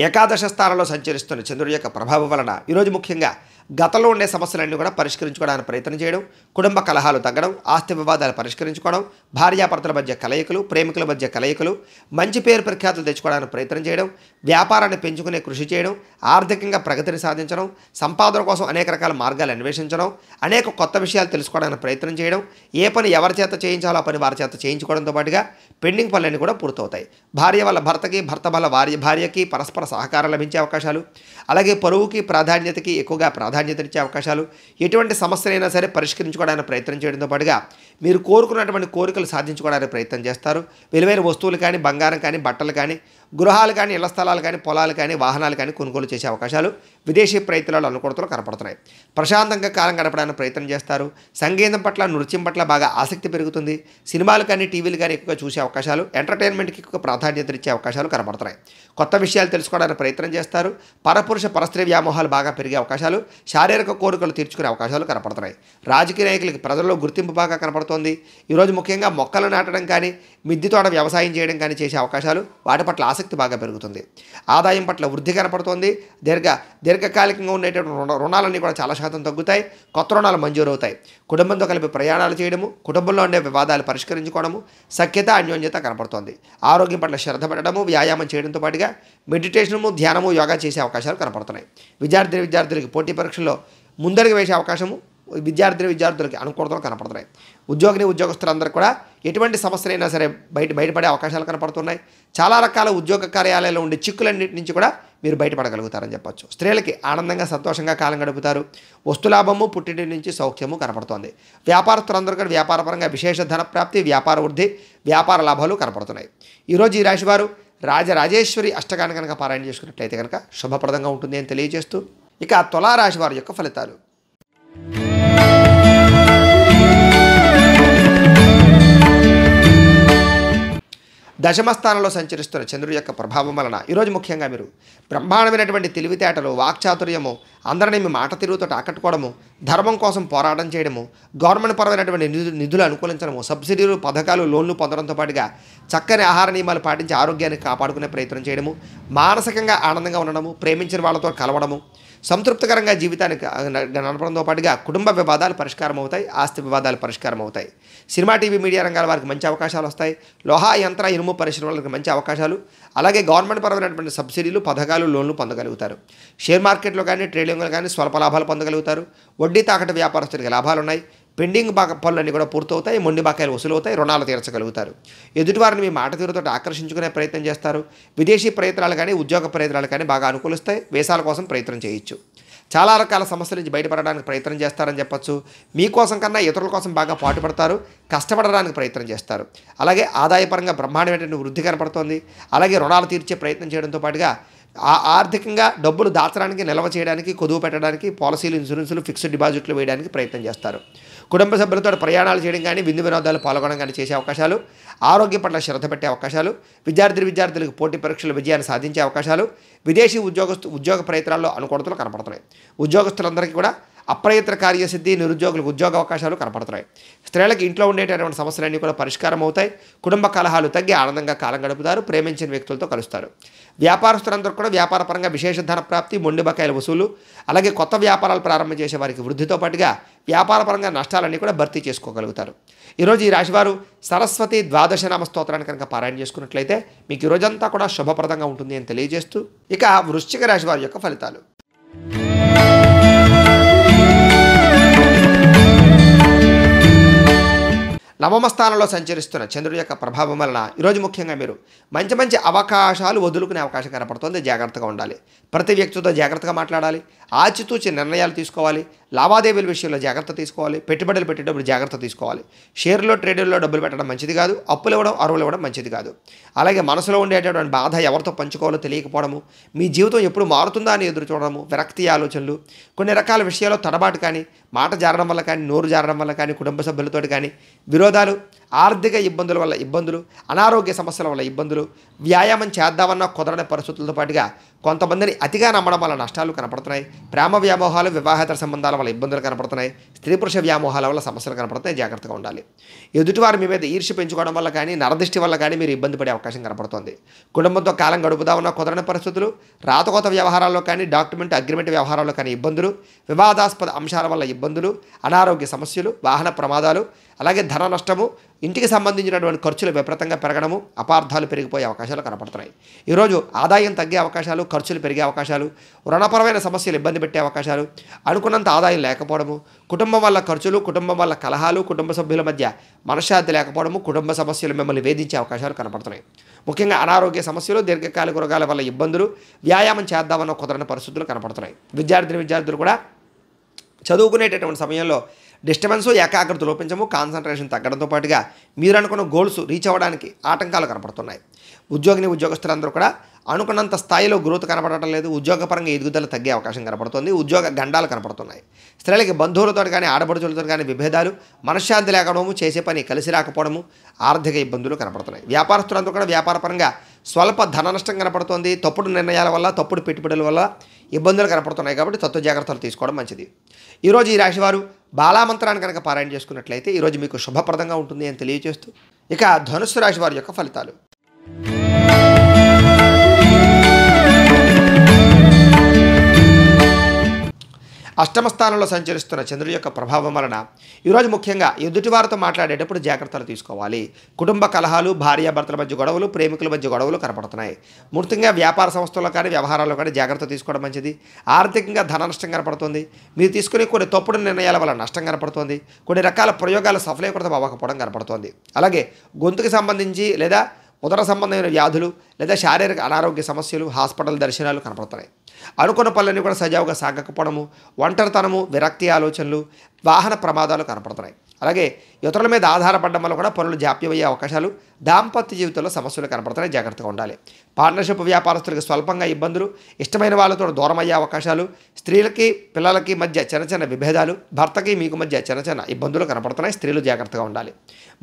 ఏకాదశ స్థానంలో సంచరిస్తున్న చంద్రుడి యొక్క ప్రభావం వలన ఈరోజు ముఖ్యంగా గతంలో ఉండే సమస్యలన్నీ కూడా పరిష్కరించుకోవడానికి ప్రయత్నం చేయడం, కుటుంబ కలహాలు తగ్గడం, ఆస్తి వివాదాలు పరిష్కరించుకోవడం, భార్యాభర్తల మధ్య కలయికలు, ప్రేమికుల మధ్య కలయికలు, మంచి పేరు ప్రఖ్యాతులు తెచ్చుకోవడానికి ప్రయత్నం చేయడం, వ్యాపారాన్ని పెంచుకునే కృషి చేయడం, ఆర్థికంగా ప్రగతిని సాధించడం, సంపాదన కోసం అనేక రకాల మార్గాలు అన్వేషించడం, అనేక కొత్త విషయాలు తెలుసుకోవడానికి ప్రయత్నం చేయడం, ఏ పని ఎవరి చేత చేయించాలో ఆ పని వారి చేత చేయించుకోవడంతో పాటుగా పెండింగ్ పనులన్నీ కూడా పూర్తవుతాయి. భార్య వల్ల భర్తకి, భర్త వల్ల భార్యకి పరస్పర సహకారం లభించే అవకాశాలు, అలాగే పరువుకి, ప్రాధాన్యతకి ఎక్కువగా ప్రాధాన్యతనిచ్చే అవకాశాలు, ఎటువంటి సమస్యలైనా సరే పరిష్కరించుకోవడానికి ప్రయత్నం చేయడంతో పాటుగా మీరు కోరుకున్నటువంటి కోరికలు సాధించుకోవడానికి ప్రయత్నం చేస్తారు. విలువైన వస్తువులు కానీ, బంగారం కానీ, బట్టలు కానీ, గృహాలు కానీ, ఇళ్ల స్థలాలు కానీ, పొలాలు కానీ, వాహనాలు కానీ కొనుగోలు చేసే అవకాశాలు, విదేశీ ప్రయత్నాలు అనుకూలతలు కనపడుతున్నాయి. ప్రశాంతంగా కాలం గడపడానికి ప్రయత్నం చేస్తారు. సంగీతం పట్ల, నృత్యం పట్ల బాగా ఆసక్తి పెరుగుతుంది. సినిమాలు కానీ, టీవీలు కానీ ఎక్కువగా చూసే అవకాశాలు, ఎంటర్టైన్మెంట్కి ఎక్కువ ప్రాధాన్యతనిచ్చే అవకాశాలు కనపడుతున్నాయి. కొత్త విషయాలు తెలుసుకోవడానికి ప్రయత్నం చేస్తారు. పరపురుష పరస్త్రీ వ్యామోహాలు బాగా పెరిగే అవకాశాలు, శారీరక కోరికలు తీర్చుకునే అవకాశాలు కనపడుతున్నాయి. రాజకీయ నాయకులకి ప్రజల్లో గుర్తింపు బాగా కనపడుతోంది. ఈరోజు ముఖ్యంగా మొక్కలు నాటడం కానీ, మిద్దె తోట వ్యవసాయం చేయడం కానీ చేసే అవకాశాలు, వాటి పట్ల ఆసక్తి బాగా పెరుగుతుంది. ఆదాయం పట్ల వృద్ధి కనపడుతోంది. దీర్ఘకాలికంగా ఉండేటటువంటి రుణాలన్నీ కూడా చాలా శాతం తగ్గుతాయి. కొత్త రుణాలు మంజూరు అవుతాయి. కుటుంబంతో కలిపి ప్రయాణాలు చేయడము, కుటుంబంలో ఉండే వివాదాలు పరిష్కరించుకోవడము, సఖ్యత, అన్యోన్యత కనపడుతోంది. ఆరోగ్యం పట్ల శ్రద్ధ పెట్టడము, వ్యాయామం చేయడంతో పాటుగా మెడిటేషను, ధ్యానము, యోగా చేసే అవకాశాలు కనపడుతున్నాయి. విద్యార్థులకి పోటీ పరీక్షల్లో ముందడుగు వేసే అవకాశము, విద్యార్థులకి అనుకూలతలు కనపడుతున్నాయి. ఉద్యోగస్తులందరూ కూడా ఎటువంటి సమస్యలైనా సరే బయటపడే అవకాశాలు కనపడుతున్నాయి. చాలా రకాల ఉద్యోగ కార్యాలయాల్లో ఉండే చిక్కులన్నింటి నుంచి కూడా మీరు బయటపడగలుగుతారని చెప్పొచ్చు. స్త్రీలకి ఆనందంగా సంతోషంగా కాలం గడుపుతారు. వస్తులాభము, పుట్టింటి నుంచి సౌఖ్యము కనపడుతోంది. వ్యాపారస్తులందరూ కూడా వ్యాపారపరంగా విశేష ధన ప్రాప్తి, వ్యాపార వృద్ధి, వ్యాపార లాభాలు కనపడుతున్నాయి. ఈరోజు ఈ రాశివారు రాజరాజేశ్వరి అష్టకాన్ని కనుక పారాయణ చేసుకున్నట్లయితే కనుక శుభప్రదంగా ఉంటుంది అని తెలియజేస్తూ ఇక తులారాశి వారి యొక్క ఫలితాలు. దశమ స్థానంలో సంచరిస్తున్న చంద్రుడి యొక్క ప్రభావం వలన ఈరోజు ముఖ్యంగా మీరు బ్రహ్మాండమైనటువంటి తెలివితేటలు, వాక్చాతుర్యము, అందరినీ మీ మాట తిరుగుతో ఆకట్టుకోవడము, ధర్మం కోసం పోరాటం చేయడము, గవర్నమెంట్ పరమైనటువంటి నిధులు అనుకూలించడము, సబ్సిడీలు, పథకాలు, లోన్లు పొందడంతో పాటుగా చక్కని ఆహార నియమాలు పాటించి ఆరోగ్యాన్ని కాపాడుకునే ప్రయత్నం చేయడము, మానసికంగా ఆనందంగా ఉండడము, ప్రేమించిన వాళ్ళతో కలవడము, సంతృప్తికరంగా జీవితానికి నడపడంతో పాటుగా కుటుంబ వివాదాలు పరిష్కారం అవుతాయి, ఆస్తి వివాదాలు పరిష్కారం అవుతాయి. సినిమా, టీవీ, మీడియా రంగాల వారికి మంచి అవకాశాలు వస్తాయి. లోహా, యంత్ర, ఇనుము పరిశ్రమలకు మంచి అవకాశాలు, అలాగే గవర్నమెంట్ పరమైనటువంటి సబ్సిడీలు, పథకాలు, లోన్లు పొందగలుగుతారు. షేర్ మార్కెట్లో కానీ, ట్రేడింగ్లో కానీ స్వల్ప లాభాలు పొందగలుగుతారు. వడ్డీ తాకట్టు వ్యాపారస్తులకి లాభాలు ఉన్నాయి. పెండింగ్ పనులన్నీ కూడా పూర్తవుతాయి. మొండి బాకాయలు వసూలవుతాయి. రుణాలు తీర్చగలుగుతారు. ఎదుటివారిని మీ మాట తీరుతో ఆకర్షించుకునే ప్రయత్నం చేస్తారు. విదేశీ ప్రయత్నాలు కానీ, ఉద్యోగ ప్రయత్నాలు కానీ బాగా అనుకూలిస్తాయి. వేసాల కోసం ప్రయత్నం చేయొచ్చు. చాలా రకాల సమస్యల నుంచి బయటపడడానికి ప్రయత్నం చేస్తారని చెప్పొచ్చు. మీకోసం కన్నా ఇతరుల కోసం బాగా పాటుపడతారు. కష్టపడడానికి ప్రయత్నం చేస్తారు. అలాగే ఆదాయపరంగా బ్రహ్మాండమైనటువంటి వృద్ధి కనపడుతోంది. అలాగే రుణాలు తీర్చే ప్రయత్నం చేయడంతో పాటుగా ఆర్థికంగా డబ్బులు దాచడానికి, నిల్వ చేయడానికి, కొదువు పెట్టడానికి, పాలసీలు, ఇన్సూరెన్సులు, ఫిక్స్డ్ డిపాజిట్లు వేయడానికి ప్రయత్నం చేస్తారు. కుటుంబ సభ్యులతో ప్రయాణాలు చేయడం కానీ, విందు వినోదాలు పాల్గొనడం కానీ చేసే అవకాశాలు, ఆరోగ్యం పట్ల శ్రద్ధ పెట్టే అవకాశాలు, విద్యార్థులకు పోటీ పరీక్షల విజయాన్ని సాధించే అవకాశాలు, విదేశీ ఉద్యోగ ప్రయత్నాల్లో అనుకూలతలు కనపడుతున్నాయి. ఉద్యోగస్తులందరికీ కూడా అప్రయత్న కార్యసిద్ధి, నిరుద్యోగులకు ఉద్యోగ అవకాశాలు కనపడుతున్నాయి. స్త్రీలకు ఇంట్లో ఉండేటటువంటి సమస్యలన్నీ కూడా పరిష్కారం అవుతాయి. కుటుంబ కలహాలు తగ్గి ఆనందంగా కాలం గడుపుతారు. ప్రేమించిన వ్యక్తులతో కలుస్తారు. వ్యాపారస్తులందరూ కూడా వ్యాపారపరంగా విశేష ధన ప్రాప్తి, మొండి బకాయిల వసూలు, అలాగే కొత్త వ్యాపారాలు ప్రారంభం చేసే వారికి వృద్ధితో పాటుగా వ్యాపారపరంగా నష్టాలన్నీ కూడా భర్తీ చేసుకోగలుగుతారు. ఈరోజు ఈ రాశివారు సరస్వతి ద్వాదశనామ స్తోత్రాన్ని కనుక పారాయణ చేసుకున్నట్లయితే మీకు ఈ రోజంతా కూడా శుభప్రదంగా ఉంటుంది అని తెలియజేస్తూ ఇక వృశ్చిక రాశి వారి యొక్క ఫలితాలు. నవమ స్థానంలో సంచరిస్తున్న చంద్రుడి యొక్క ప్రభావం వలన ఈరోజు ముఖ్యంగా మీరు మంచి అవకాశాలు వదులుకునే అవకాశం కనపడుతుంది. జాగ్రత్తగా ఉండాలి. ప్రతి వ్యక్తితో జాగ్రత్తగా మాట్లాడాలి. ఆచితూచి నిర్ణయాలు తీసుకోవాలి. లావాదేవీల విషయంలో జాగ్రత్త తీసుకోవాలి. పెట్టుబడులు పెట్టేటప్పుడు జాగ్రత్త తీసుకోవాలి. షేర్లో, ట్రేడర్లో డబ్బులు పెట్టడం మంచిది కాదు. అప్పులు ఇవ్వడం, అరువులు ఇవ్వడం మంచిది కాదు. అలాగే మనసులో ఉండేటటువంటి బాధ ఎవరితో పంచుకోవాలో తెలియకపోవడము, మీ జీవితం ఎప్పుడు మారుతుందా అని ఎదురు చూడడము, విరక్తి ఆలోచనలు, కొన్ని రకాల విషయాల్లో తడబాటు కానీ, మాట జారడం వల్ల కానీ, నోరు జారడం వల్ల కానీ, కుటుంబ సభ్యులతో కానీ విరోధాలు, ఆర్థిక ఇబ్బందుల వల్ల ఇబ్బందులు, అనారోగ్య సమస్యల వల్ల ఇబ్బందులు, వ్యాయామం చేద్దామన్న కుదరని పరిస్థితులతో పాటుగా కొంతమందిని అతిగా నమ్మడం వల్ల నష్టాలు కనపడుతున్నాయి. ప్రేమ వ్యామోహాలు, వివాహేతర సంబంధాల వల్ల ఇబ్బందులు కనపడుతున్నాయి. స్త్రీ పురుష వ్యామోహాల వల్ల సమస్యలు కనపడుతున్నాయి. జాగ్రత్తగా ఉండాలి. ఎదుటివారు మీ మీద ఈర్ష్య పెంచుకోవడం వల్ల కానీ, నరదృష్టి వల్ల కానీ మీరు ఇబ్బంది పడే అవకాశం కనపడుతుంది. కుటుంబంతో కాలం గడుపుదామన్న కుదరని పరిస్థితులు, రాతకోత వ్యవహారాల్లో కానీ, డాక్యుమెంట్ అగ్రిమెంట్ వ్యవహారాల్లో కానీ ఇబ్బందులు, వివాదాస్పద అంశాల వల్ల ఇబ్బందులు, అనారోగ్య సమస్యలు, వాహన ప్రమాదాలు, అలాగే ధన నష్టము, ఇంటికి సంబంధించినటువంటి ఖర్చులు విపరీతంగా పెరగడము, అపార్థాలు పెరిగిపోయే అవకాశాలు కనపడుతున్నాయి. ఈరోజు ఆదాయం తగ్గే అవకాశాలు, ఖర్చులు పెరిగే అవకాశాలు, రుణపరమైన సమస్యలు ఇబ్బంది పెట్టే అవకాశాలు, అనుకున్నంత ఆదాయం లేకపోవడము, కుటుంబం వల్ల ఖర్చులు, కుటుంబం వల్ల కలహాలు, కుటుంబ సభ్యుల మధ్య మనశ్శాంతి లేకపోవడము, కుటుంబ సమస్యలు మిమ్మల్ని వేధించే అవకాశాలు కనపడుతున్నాయి. ముఖ్యంగా అనారోగ్య సమస్యలు, దీర్ఘకాలిక రోగాల వల్ల ఇబ్బందులు, వ్యాయామం చేద్దామన్న కుదరని పరిస్థితులు కనపడుతున్నాయి. విద్యార్థులు కూడా చదువుకునేటటువంటి సమయంలో డిస్టర్బెన్స్, ఏకాగ్రత లోపించము, కాన్సన్ట్రేషన్ తగ్గడంతో పాటుగా మీరు అనుకున్న గోల్స్ రీచ్ అవ్వడానికి ఆటంకాలు కనపడుతున్నాయి. ఉద్యోగస్తులందరూ కూడా అనుకున్నంత స్థాయిలో గ్రోత్ కనపడటం లేదు. ఉద్యోగపరంగా ఎదుగుదల తగ్గే అవకాశం కనపడుతుంది. ఉద్యోగ గండాలు కనపడుతున్నాయి. స్త్రీలకి బంధువులతో కానీ, ఆడపడుచులతో కానీ విభేదాలు, మనశ్శాంతి లేకపోవడము, చేసే పని కలిసి రాకపోవడము, ఆర్థిక ఇబ్బందులు కనపడుతున్నాయి. వ్యాపారస్తులందరూ కూడా వ్యాపారపరంగా స్వల్ప ధన నష్టం కనపడుతుంది. తప్పుడు నిర్ణయాల వల్ల, తప్పుడు పెట్టుబడుల వల్ల ఇబ్బందులు కనపడుతున్నాయి. కాబట్టి తత్వ జాగ్రత్తలు తీసుకోవడం మంచిది. ఈరోజు ఈ రాశివారు బాలామంత్రాన్ని కనుక పారాయణ చేసుకున్నట్లయితే ఈరోజు మీకు శుభప్రదంగా ఉంటుంది అని తెలియజేస్తూ ఇక ధనుస్సు రాశి వారి యొక్క ఫలితాలు. అష్టమ స్థానంలో సంచరిస్తున్న చంద్రుడి యొక్క ప్రభావం వలన ఈరోజు ముఖ్యంగా ఎదుటివారితో మాట్లాడేటప్పుడు జాగ్రత్తలు తీసుకోవాలి. కుటుంబ కలహాలు, భార్యాభర్తల మధ్య గొడవలు, ప్రేమికుల మధ్య గొడవలు కనపడుతున్నాయి. ముఖ్యంగా వ్యాపార సంస్థల్లో కానీ వ్యవహారాల్లో కానీ జాగ్రత్త తీసుకోవడం మంచిది. ఆర్థికంగా ధన నష్టం కనపడుతుంది. మీరు తీసుకునే కొన్ని తప్పుడు నిర్ణయాల వల్ల నష్టం కనపడుతుంది. కొన్ని రకాల ప్రయోగాలు సఫలీకృతం అవ్వకపోవడం కనపడుతోంది. అలాగే గొంతుకు సంబంధించి లేదా ఉదర సంబంధమైన వ్యాధులు లేదా శారీరక అనారోగ్య సమస్యలు, హాస్పిటల్ దర్శనాలు కనపడుతున్నాయి. అనుకున్న పనులన్నీ కూడా సజావుగా సాగకపోవడము, ఒంటరితనము, విరక్తి ఆలోచనలు, వాహన ప్రమాదాలు కనపడుతున్నాయి. అలాగే ఇతరుల మీద ఆధారపడడం వల్ల కూడా పనులు జాప్యమయ్యే అవకాశాలు, దాంపత్య జీవితంలో సమస్యలు కనపడుతున్నాయి. జాగ్రత్తగా ఉండాలి. పార్ట్నర్షిప్ వ్యాపారస్తులకు స్వల్పంగా ఇబ్బందులు, ఇష్టమైన వాళ్ళతో దూరం అయ్యే అవకాశాలు, స్త్రీలకి పిల్లలకి మధ్య చిన్న చిన్న విభేదాలు, భర్తకి మీకు మధ్య చిన్న చిన్న ఇబ్బందులు కనపడుతున్నాయి. స్త్రీలు జాగ్రత్తగా ఉండాలి.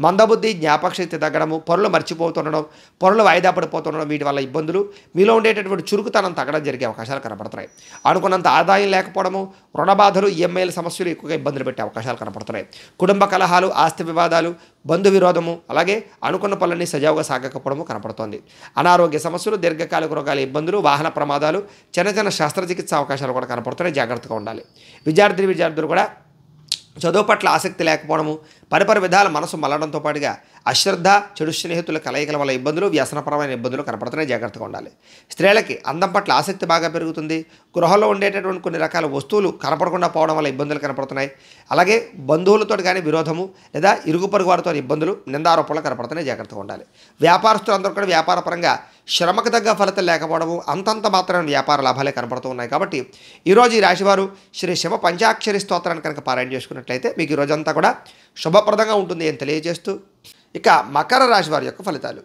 మందబుద్ధి, జ్ఞాపకశక్తి తగ్గడము, పనులు మర్చిపోతుండడం, పనులు వాయిదా పడిపోతుండడం, వీటి వల్ల ఇబ్బందులు, మీలో ఉండేటటువంటి చురుకుతనం తగ్గడం జరిగే అవకాశాలు కనపడుతున్నాయి. అనుకున్నంత ఆదాయం లేకపోవడము, రుణ బాధలు, ఈఎంఐల సమస్యలు ఎక్కువగా ఇబ్బందులు పెట్టే అవకాశాలు కనపడుతున్నాయి. కుటుంబ కలహాలు, ఆస్తి వివాదాలు, బంధు విరోధము, అలాగే అనుకున్న పనులన్నీ సజావుగా సాగకపోవడము కనపడుతోంది. అనారోగ్య సమస్యలు, దీర్ఘకాలిక రోగాల ఇబ్బందులు, వాహన ప్రమాదాలు, చిన్న చిన్న శస్త్రచికిత్స అవకాశాలు కూడా కనపడుతున్నాయి. జాగ్రత్తగా ఉండాలి. విద్యార్థులు కూడా చదువు పట్ల ఆసక్తి లేకపోవడము, పరిపరి విధాల మనసు మల్లడంతో పాటుగా అశ్రద్ధ, చెడు స్నేహితుల కలయికల వల్ల ఇబ్బందులు, వ్యసనపరమైన ఇబ్బందులు కనపడుతున్నాయి. జాగ్రత్తగా ఉండాలి. స్త్రీలకి అందం పట్ల ఆసక్తి బాగా పెరుగుతుంది. గృహంలో ఉండేటటువంటి కొన్ని రకాల వస్తువులు కనపడకుండా పోవడం వల్ల ఇబ్బందులు కనపడుతున్నాయి. అలాగే బంధువులతో కానీ విరోధము లేదా ఇరుగు పొరుగు వారితో ఇబ్బందులు, నిందారోపణలు కనపడుతున్నాయి. జాగ్రత్తగా ఉండాలి. వ్యాపారస్తులందరూ కూడా వ్యాపారపరంగా శ్రమకు తగ్గ ఫలితం లేకపోవడము, అంతంత మాత్రమే వ్యాపార లాభాలే కనపడుతూ ఉన్నాయి. కాబట్టి ఈరోజు ఈ రాశివారు శ్రీ శివ పంచాక్షరి స్తోత్రాన్ని కనుక పారాయణ చేసుకున్నట్లయితే మీకు ఈ రోజంతా కూడా శుభప్రదంగా ఉంటుంది అని తెలియజేస్తూ, ఇక మకర రాశి వారి యొక్క ఫలితాలు.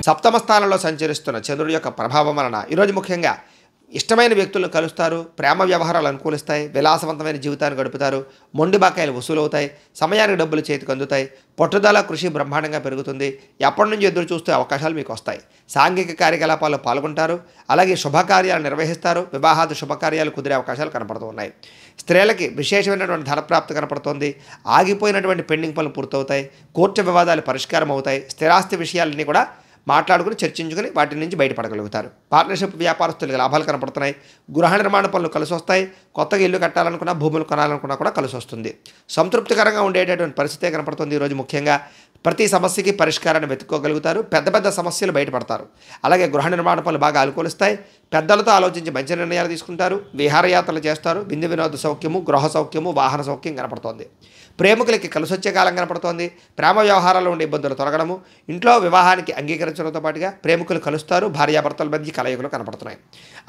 సప్తమ స్థానంలో సంచరిస్తున్న చంద్రుడి యొక్క ప్రభావం వలన ఈరోజు ముఖ్యంగా ఇష్టమైన వ్యక్తులను కలుస్తారు. ప్రేమ వ్యవహారాలు అనుకూలిస్తాయి. విలాసవంతమైన జీవితాన్ని గడుపుతారు. మొండి బకాయిలు వసూలవుతాయి. సమయానికి డబ్బులు చేతికి అందుతాయి. పట్టుదల, కృషి బ్రహ్మాండంగా పెరుగుతుంది. ఎప్పటి నుంచి ఎదురు చూస్తే అవకాశాలు మీకు వస్తాయి. సాంఘిక కార్యకలాపాల్లో పాల్గొంటారు. అలాగే శుభకార్యాలు నిర్వహిస్తారు. వివాహాది శుభకార్యాలు కుదిరే అవకాశాలు కనపడుతూ ఉన్నాయి. స్త్రీలకి విశేషమైనటువంటి ధనప్రాప్తి కనపడుతోంది. ఆగిపోయినటువంటి పెండింగ్ పనులు పూర్తవుతాయి. కోర్టు వివాదాలు పరిష్కారం అవుతాయి. స్థిరాస్తి విషయాలన్నీ కూడా మాట్లాడుకుని చర్చించుకుని వాటి నుంచి బయటపడగలుగుతారు. పార్ట్నర్షిప్ వ్యాపారస్తులకు లాభాలు కనపడుతున్నాయి. గృహ నిర్మాణ పనులు కలిసి వస్తాయి. కొత్తగా ఇల్లు కట్టాలనుకున్నా, భూములు కొనాలనుకున్నా కూడా కలిసి వస్తుంది. సంతృప్తికరంగా ఉండేటటువంటి పరిస్థితే కనపడుతుంది. ఈరోజు ముఖ్యంగా ప్రతి సమస్యకి పరిష్కారాన్ని వెతుక్కోగలుగుతారు. పెద్ద పెద్ద సమస్యలు బయటపడతారు. అలాగే గృహ నిర్మాణ పనులు బాగా అనుకూలిస్తాయి. పెద్దలతో ఆలోచించి మంచి నిర్ణయాలు తీసుకుంటారు. విహారయాత్రలు చేస్తారు. విందు వినోద సౌఖ్యము, గృహ సౌఖ్యము, వాహన సౌఖ్యం కనపడుతోంది. ప్రేమికులకి కలిసొచ్చే కాలం కనపడుతోంది. ప్రేమ వ్యవహారాల్లో ఉండే ఇబ్బందులు తొలగడము, ఇంట్లో వివాహానికి అంగీకరించడంతో పాటుగా ప్రేమికులు కలుస్తారు. భార్యాభర్తల మధ్య కలయికలు కనపడుతున్నాయి.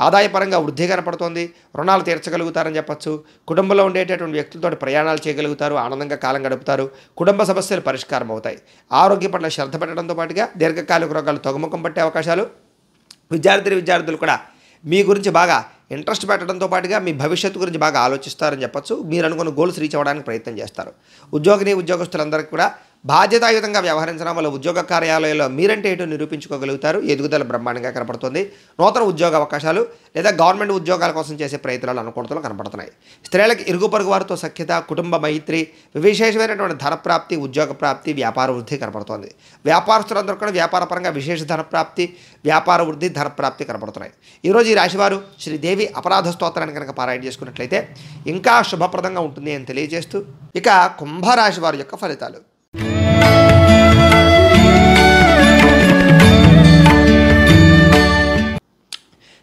ఆదాయపరంగా వృద్ధి కనపడుతోంది. రుణాలు తీర్చగలుగుతారని చెప్పచ్చు. కుటుంబంలో ఉండేటటువంటి వ్యక్తులతో ప్రయాణాలు చేయగలుగుతారు. ఆనందంగా కాలం గడుపుతారు. కుటుంబ సమస్యలు పరిష్కారం అవుతాయి. ఆరోగ్య పట్ల శ్రద్ధ పెట్టడంతో పాటుగా దీర్ఘకాలిక రోగాలు తగ్గుముఖం పట్టే అవకాశాలు. విద్యార్థులు కూడా మీ గురించి బాగా ఇంట్రెస్ట్ పెట్టడంతో పాటుగా మీ భవిష్యత్తు గురించి బాగా ఆలోచిస్తారని చెప్పచ్చు. మీరు అనుకున్న గోల్స్ రీచ్ అవ్వడానికి ప్రయత్నం చేస్తారు. ఉద్యోగస్తులందరికీ కూడా బాధ్యతాయుతంగా వ్యవహరించడం వల్ల ఉద్యోగ కార్యాలయాల్లో మీరంటే ఏంటో నిరూపించుకోగలుగుతారు. ఎదుగుదల బ్రహ్మాండంగా కనపడుతుంది. నూతన ఉద్యోగ అవకాశాలు లేదా గవర్నమెంట్ ఉద్యోగాల కోసం చేసే ప్రయత్నాలు అనుకూలతలు కనపడుతున్నాయి. స్త్రీలకు ఇరుగు పొరుగు వారితో సఖ్యత, కుటుంబ మైత్రి, విశేషమైనటువంటి ధనప్రాప్తి, ఉద్యోగ ప్రాప్తి, వ్యాపార వృద్ధి కనపడుతోంది. వ్యాపారస్తులందరూ కూడా వ్యాపారపరంగా విశేష ధనప్రాప్తి, వ్యాపార వృద్ధి, ధనప్రాప్తి కనపడుతున్నాయి. ఈరోజు ఈ రాశివారు శ్రీదేవి అపరాధ స్తోత్రాన్ని కనుక పారాయణ చేసుకున్నట్లయితే ఇంకా శుభప్రదంగా ఉంటుంది అని తెలియజేస్తూ, ఇక కుంభరాశి వారి యొక్క ఫలితాలు.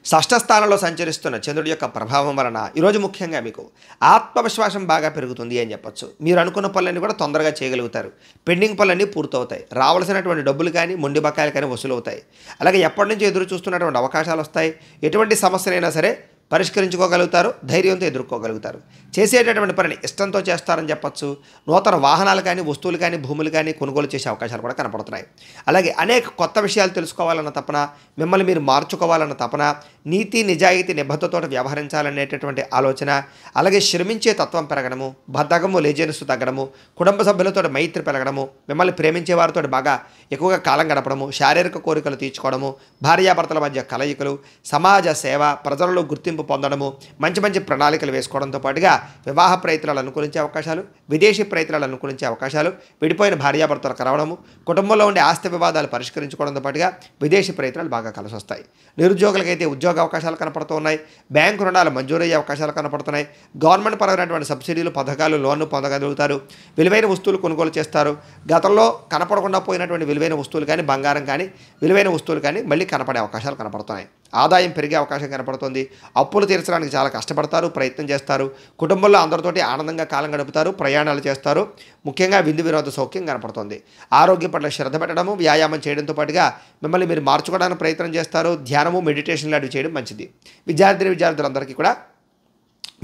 షష్ఠ స్థానంలో సంచరిస్తున్న చంద్రుడి యొక్క ప్రభావం వలన ఈరోజు ముఖ్యంగా మీకు ఆత్మవిశ్వాసం బాగా పెరుగుతుంది అని చెప్పొచ్చు. మీరు అనుకున్న పనులన్నీ కూడా తొందరగా చేయగలుగుతారు. పెండింగ్ పనులన్నీ పూర్తవుతాయి. రావాల్సినటువంటి డబ్బులు కానీ, మొండి బకాయిలు కానీ వసూలు అవుతాయి. అలాగే ఎప్పటి నుంచి ఎదురు చూస్తున్నటువంటి అవకాశాలు వస్తాయి. ఎటువంటి సమస్యలైనా సరే పరిష్కరించుకోగలుగుతారు. ధైర్యంతో ఎదుర్కోగలుగుతారు. చేసేటటువంటి పనిని ఇష్టంతో చేస్తారని చెప్పచ్చు. నూతన వాహనాలు కానీ, వస్తువులు కానీ, భూములు కానీ కొనుగోలు చేసే అవకాశాలు కూడా కనపడుతున్నాయి. అలాగే అనేక కొత్త విషయాలు తెలుసుకోవాలన్న తపన, మిమ్మల్ని మీరు మార్చుకోవాలన్న తపన, నీతి నిజాయితీ నిబద్ధతతో వ్యవహరించాలనేటటువంటి ఆలోచన, అలాగే శ్రమించే తత్వం పెరగడము, బద్ధకము లేజినెస్ తగ్గడము, కుటుంబ సభ్యులతో మైత్రి పెరగడము, మిమ్మల్ని ప్రేమించే వారితో బాగా ఎక్కువగా కాలం గడపడము, శారీరక కోరికలు తీర్చుకోవడము, భార్యాభర్తల మధ్య కలయికలు, సమాజ సేవ, ప్రజలలో గుర్తింపు గుర్తింపు పొందడము, మంచి మంచి ప్రణాళికలు వేసుకోవడంతో పాటుగా వివాహ ప్రయత్నాలు అనుకూలించే అవకాశాలు, విదేశీ ప్రయత్నాలు అనుకూలించే అవకాశాలు, విడిపోయిన భార్యాభర్తలు కలవడము, కుటుంబంలో ఉండే ఆస్తి వివాదాలు పరిష్కరించుకోవడంతో పాటుగా విదేశీ ప్రయత్నాలు బాగా కలిసి వస్తాయి. నిరుద్యోగులకైతే ఉద్యోగ అవకాశాలు కనపడుతూ ఉన్నాయి. బ్యాంకు రుణాలు మంజూరయ్యే అవకాశాలు కనపడుతున్నాయి. గవర్నమెంట్ పరమైనటువంటి సబ్సిడీలు, పథకాలు, లోన్లు పొందగలుగుతారు. విలువైన వస్తువులు కొనుగోలు చేస్తారు. గతంలో కనపడకుండా పోయినటువంటి విలువైన వస్తువులు కానీ, బంగారం కానీ, విలువైన వస్తువులు కానీ మళ్ళీ కనపడే అవకాశాలు కనపడుతున్నాయి. ఆదాయం పెరిగే అవకాశం కనపడుతుంది. అప్పులు తీర్చడానికి చాలా కష్టపడతారు, ప్రయత్నం చేస్తారు. కుటుంబంలో అందరితోటి ఆనందంగా కాలం గడుపుతారు, ప్రయాణాలు చేస్తారు. ముఖ్యంగా విందు వినోద సౌఖ్యం కనపడుతుంది. ఆరోగ్యం పట్ల శ్రద్ధ పెట్టడము, వ్యాయామం చేయడంతో పాటుగా మిమ్మల్ని మీరు మార్చుకోవడానికి ప్రయత్నం చేస్తారు. ధ్యానము, మెడిటేషన్ లాంటివి చేయడం మంచిది. విద్యార్థులందరికీ కూడా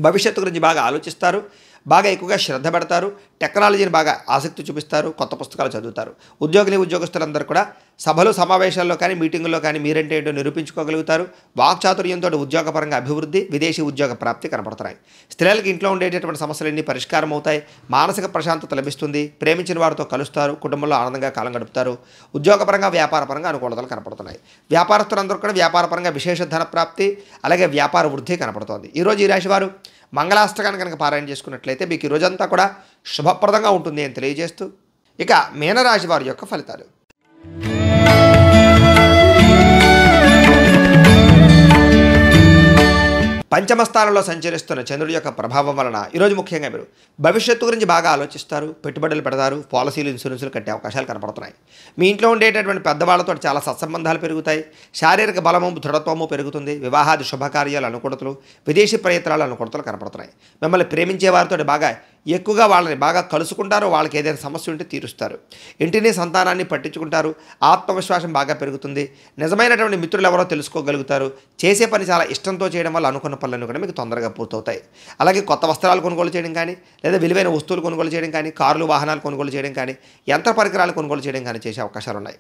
భవిష్యత్తు గురించి బాగా ఆలోచిస్తారు, బాగా ఎక్కువగా శ్రద్ధ పెడతారు, టెక్నాలజీని బాగా ఆసక్తి చూపిస్తారు, కొత్త పుస్తకాలు చదువుతారు. ఉద్యోగులందరూ కూడా సభలు, సమావేశాల్లో కానీ, మీటింగుల్లో కానీ మీరంటే ఏంటో నిరూపించుకోగలుగుతారు. వాక్చాతుర్యంతో ఉద్యోగపరంగా అభివృద్ధి, విదేశీ ఉద్యోగ ప్రాప్తి కనపడుతున్నాయి. స్త్రీలకు ఇంట్లో ఉండేటటువంటి సమస్యలన్నీ పరిష్కారం అవుతాయి. మానసిక ప్రశాంతత లభిస్తుంది. ప్రేమించిన వారితో కలుస్తారు. కుటుంబంలో ఆనందంగా కాలం గడుపుతారు. ఉద్యోగపరంగా, వ్యాపారపరంగా అనుకూలతలు కనపడుతున్నాయి. వ్యాపారస్తులందరూ కూడా వ్యాపారపరంగా విశేష ధన ప్రాప్తి, అలాగే వ్యాపార వృద్ధి కనపడుతోంది. ఈరోజు ఈ రాశి వారు మంగళాష్టకాన్ని కనుక పారాయణ చేసుకున్నట్లయితే మీకు ఈ రోజంతా కూడా శుభప్రదంగా ఉంటుంది అని తెలియజేస్తూ, ఇక మీనరాశి వారి యొక్క ఫలితాలు. పంచమ స్థానంలో సంచరిస్తున్న చంద్రుడి యొక్క ప్రభావం వలన ఈరోజు ముఖ్యంగా మీరు భవిష్యత్తు గురించి బాగా ఆలోచిస్తారు, పెట్టుబడులు పెడతారు, పాలసీలు, ఇన్సూరెన్సులు కట్టే అవకాశాలు కనపడుతున్నాయి. మీ ఇంట్లో ఉండేటటువంటి పెద్దవాళ్లతో చాలా సత్సంబంధాలు పెరుగుతాయి. శారీరక బలము, దృఢత్వము పెరుగుతుంది. వివాహాది శుభకార్యాలు అనుకూలతలు, విదేశీ ప్రయత్నాలు అనుకూలతలు కనపడుతున్నాయి. మిమ్మల్ని ప్రేమించే వారితో బాగా ఎక్కువగా వాళ్ళని బాగా కలుసుకుంటారు. వాళ్ళకి ఏదైనా సమస్య ఉంటే తీరుస్తారు. ఇంటిని, సంతానాన్ని పట్టించుకుంటారు. ఆత్మవిశ్వాసం బాగా పెరుగుతుంది. నిజమైనటువంటి మిత్రులు ఎవరో తెలుసుకోగలుగుతారు. చేసే పని చాలా ఇష్టంతో చేయడం వల్ల అనుకున్న పనులన్నీ కూడా మీకు తొందరగా పూర్తవుతాయి. అలాగే కొత్త వస్త్రాలు కొనుగోలు చేయడం కానీ, లేదా విలువైన వస్తువులు కొనుగోలు చేయడం కానీ, కార్లు, వాహనాలు కొనుగోలు చేయడం కానీ, యంత్ర పరికరాలు కొనుగోలు చేయడం కానీ చేసే అవకాశాలు ఉన్నాయి.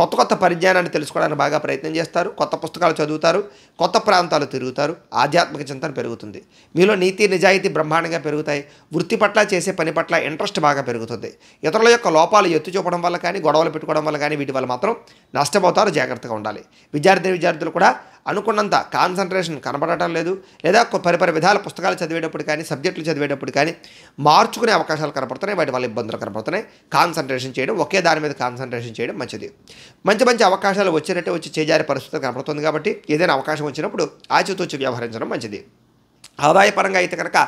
కొత్త పరిజ్ఞానాన్ని తెలుసుకోవడానికి బాగా ప్రయత్నం చేస్తారు. కొత్త పుస్తకాలు చదువుతారు. కొత్త ప్రాంతాలు తిరుగుతారు. ఆధ్యాత్మిక చింతన పెరుగుతుంది. మీలో నీతి, నిజాయితీ బ్రహ్మాండంగా పెరుగుతాయి. వృత్తి పట్ల, చేసే పని పట్ల ఇంట్రెస్ట్ బాగా పెరుగుతుంది. ఇతరుల యొక్క లోపాలు ఎత్తి చూపడం వల్ల కానీ, గొడవలు పెట్టుకోవడం వల్ల కానీ వీటి వల్ల మాత్రం నష్టపోతారు. జాగ్రత్తగా ఉండాలి. విద్యార్థులు కూడా అనుకున్నంత కాన్సన్ట్రేషన్ కనబడటం లేదు. లేదా పరిపరి విధాల పుస్తకాలు చదివేటప్పుడు కానీ, సబ్జెక్టులు చదివేటప్పుడు కానీ మార్చుకునే అవకాశాలు కనపడుతున్నాయి. వాటి వల్ల ఇబ్బందులు కనపడుతున్నాయి. కాన్సన్ట్రేషన్ చేయడం, ఒకే దాని మీద కాన్సన్ట్రేషన్ చేయడం మంచిది. మంచి అవకాశాలు వచ్చినట్టే వచ్చి చేజారే పరిస్థితి కనపడుతుంది. కాబట్టి ఏదైనా అవకాశం వచ్చినప్పుడు ఆచితూచి వ్యవహరించడం మంచిది. ఆదాయపరంగా అయితే కనుక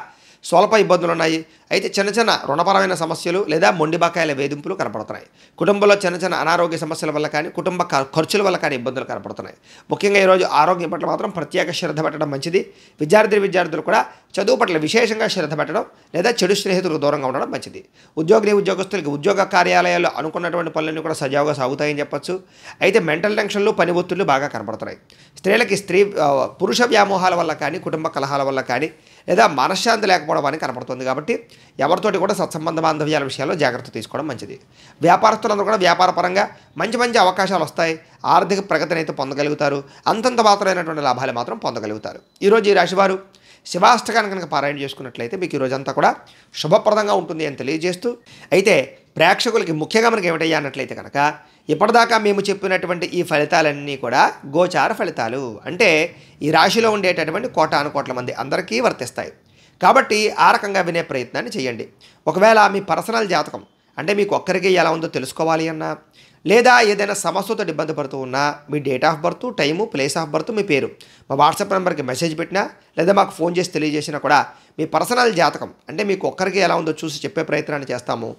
స్వల్ప ఇబ్బందులు ఉన్నాయి. అయితే చిన్న రుణపరమైన సమస్యలు లేదా మొండి బకాయిల వేధింపులు కనపడుతున్నాయి. కుటుంబంలో చిన్న అనారోగ్య సమస్యల వల్ల కానీ, కుటుంబ ఖర్చుల వల్ల కానీ ఇబ్బందులు కనపడుతున్నాయి. ముఖ్యంగా ఈరోజు ఆరోగ్యం పట్ల మాత్రం ప్రత్యేక శ్రద్ధ పెట్టడం మంచిది. విద్యార్థులు కూడా చదువు పట్ల విశేషంగా శ్రద్ధ పెట్టడం లేదా చెడు స్నేహితులకు దూరంగా ఉండడం మంచిది. ఉద్యోగస్తులకి ఉద్యోగ కార్యాలయాల్లో అనుకున్నటువంటి పనులన్నీ కూడా సజావుగా సాగుతాయని చెప్పొచ్చు. అయితే మెంటల్ టెన్షన్లు, పని ఒత్తిళ్లు బాగా కనపడుతున్నాయి. స్త్రీలకి పురుష వ్యామోహాల వల్ల కానీ, కుటుంబ కలహాల వల్ల కానీ, లేదా మనశ్శాంతి లేకపోవడం అని కనపడుతుంది. కాబట్టి ఎవరితోటి కూడా సత్సంబంధ బాంధవ్యాల విషయాల్లో జాగ్రత్త తీసుకోవడం మంచిది. వ్యాపారస్తులందరూ కూడా వ్యాపారపరంగా మంచి అవకాశాలు వస్తాయి. ఆర్థిక ప్రగతిని అయితే పొందగలుగుతారు. అంతంత మాత్రమైనటువంటి లాభాలు మాత్రం పొందగలుగుతారు. ఈరోజు ఈ రాశివారు శివాష్టకాన్ని కనుక పారాయణ చేసుకున్నట్లయితే మీకు ఈ రోజంతా కూడా శుభప్రదంగా ఉంటుంది అని తెలియజేస్తూ, అయితే ప్రేక్షకులకి ముఖ్యంగా మనకి ఏమిటయ్యా అన్నట్లయితే కనుక ఇప్పటిదాకా మేము చెప్పినటువంటి ఈ ఫలితాలన్నీ కూడా గోచార ఫలితాలు. అంటే ఈ రాశిలో ఉండేటటువంటి కోటానుకోట్ల మంది అందరికీ వర్తిస్తాయి. కాబట్టి ఆ రకంగా వినే ప్రయత్నాన్ని చేయండి. ఒకవేళ మీ పర్సనల్ జాతకం అంటే మీకు ఒక్కరికి ఎలా ఉందో తెలుసుకోవాలి అన్నా, లేదా ఏదైనా సమస్యతో ఇబ్బంది పడుతూ ఉన్నా మీ date of birth, time, place of birth, మీ పేరు మా వాట్సాప్ నెంబర్కి మెసేజ్ పెట్టినా, లేదా మాకు ఫోన్ చేసి తెలియజేసినా కూడా మీ పర్సనల్ జాతకం అంటే మీకు ఒక్కరికి ఎలా ఉందో చూసి చెప్పే ప్రయత్నాన్ని చేస్తాము.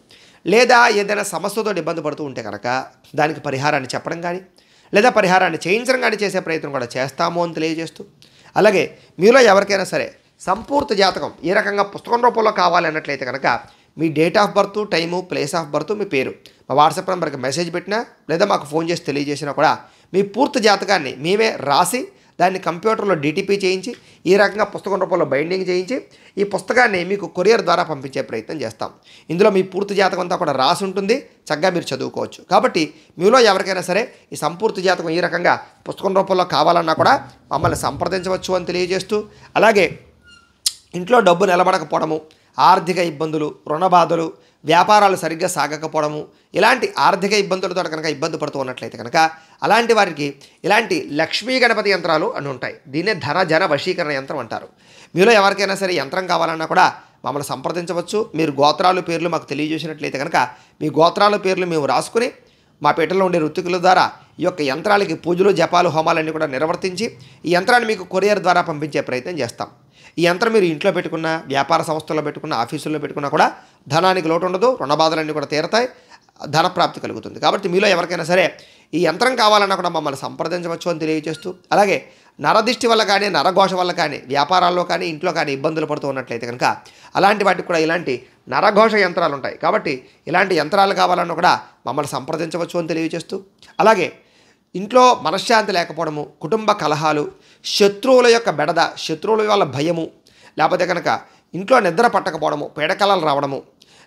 లేదా ఏదైనా సమస్యతో ఇబ్బంది పడుతూ ఉంటే కనుక దానికి పరిహారాన్ని చెప్పడం కానీ, లేదా పరిహారాన్ని చేయించడం కానీ చేసే ప్రయత్నం కూడా చేస్తాము అని తెలియజేస్తూ, అలాగే మీలో ఎవరికైనా సరే సంపూర్తి జాతకం ఈ రకంగా పుస్తకం రూపంలో కావాలి అన్నట్లయితే కనుక మీ date of birth, time, place of birth, మీ పేరు మా వాట్సాప్ నెంబర్కి మెసేజ్ పెట్టినా, లేదా మాకు ఫోన్ చేసి తెలియజేసినా కూడా మీ పూర్తి జాతకాన్ని మేమే రాసి దాన్ని కంప్యూటర్లో డిటిపి చేయించి ఈ రకంగా పుస్తకం రూపంలో బైండింగ్ చేయించి ఈ పుస్తకాన్ని మీకు కొరియర్ ద్వారా పంపించే ప్రయత్నం చేస్తాం. ఇందులో మీ పూర్తి జాతకం అంతా కూడా రాసి ఉంటుంది. చక్కగా మీరు చదువుకోవచ్చు. కాబట్టి మీలో ఎవరికైనా సరే ఈ సంపూర్తి జాతకం ఈ రకంగా పుస్తకం రూపంలో కావాలన్నా కూడా మమ్మల్ని సంప్రదించవచ్చు అని తెలియజేస్తూ, అలాగే ఇంట్లో డబ్బు నిలబడకపోవడము, ఆర్థిక ఇబ్బందులు, రుణ బాధలు, వ్యాపారాలు సరిగ్గా సాగకపోవడము, ఇలాంటి ఆర్థిక ఇబ్బందులతో కనుక ఇబ్బంది పడుతూ ఉన్నట్లయితే కనుక అలాంటి వారికి ఇలాంటి లక్ష్మీ గణపతి యంత్రాలు అని ఉంటాయి. దీన్నే ధన జన వశీకరణ యంత్రం అంటారు. మీలో ఎవరికైనా సరే యంత్రం కావాలన్నా కూడా మమ్మల్ని సంప్రదించవచ్చు. మీరు గోత్రాలు పేర్లు మాకు తెలియజేసినట్లయితే కనుక మీ గోత్రాల పేర్లు మేము రాసుకుని మా పేటలో ఉండే ఋత్వికుల ద్వారా ఈ యొక్క యంత్రాలకి పూజలు జపాలు హోమాలన్నీ కూడా నిర్వర్తించి ఈ యంత్రాన్ని మీకు కొరియర్ ద్వారా పంపించే ప్రయత్నం చేస్తాం. ఈ యంత్రం మీరు ఇంట్లో పెట్టుకున్న, వ్యాపార సంస్థల్లో పెట్టుకున్న, ఆఫీసుల్లో పెట్టుకున్నా కూడా ధనానికి లోటు ఉండదు, రుణ బాధలన్నీ కూడా తీరతాయి, ధన ప్రాప్తి కలుగుతుంది. కాబట్టి మీలో ఎవరికైనా సరే ఈ యంత్రం కావాలన్నా కూడా మమ్మల్ని సంప్రదించవచ్చు అని తెలియజేస్తూ, అలాగే నరదిష్టి వల్ల కానీ నరఘోష వల్ల కానీ వ్యాపారాల్లో కానీ ఇంట్లో కానీ ఇబ్బందులు పడుతూ ఉన్నట్లయితే కనుక అలాంటి వాటికి కూడా ఇలాంటి నరఘోష యంత్రాలు ఉంటాయి. కాబట్టి ఇలాంటి యంత్రాలు కావాలన్నా కూడా మమ్మల్ని సంప్రదించవచ్చు అని తెలియజేస్తూ, అలాగే ఇంట్లో మనశ్శాంతి లేకపోవడము, కుటుంబ కలహాలు, శత్రువుల యొక్క బెడద, శత్రువుల వల్ల భయము, లేకపోతే కనుక ఇంట్లో నిద్ర పట్టకపోవడము, పీడకలలు రావడము,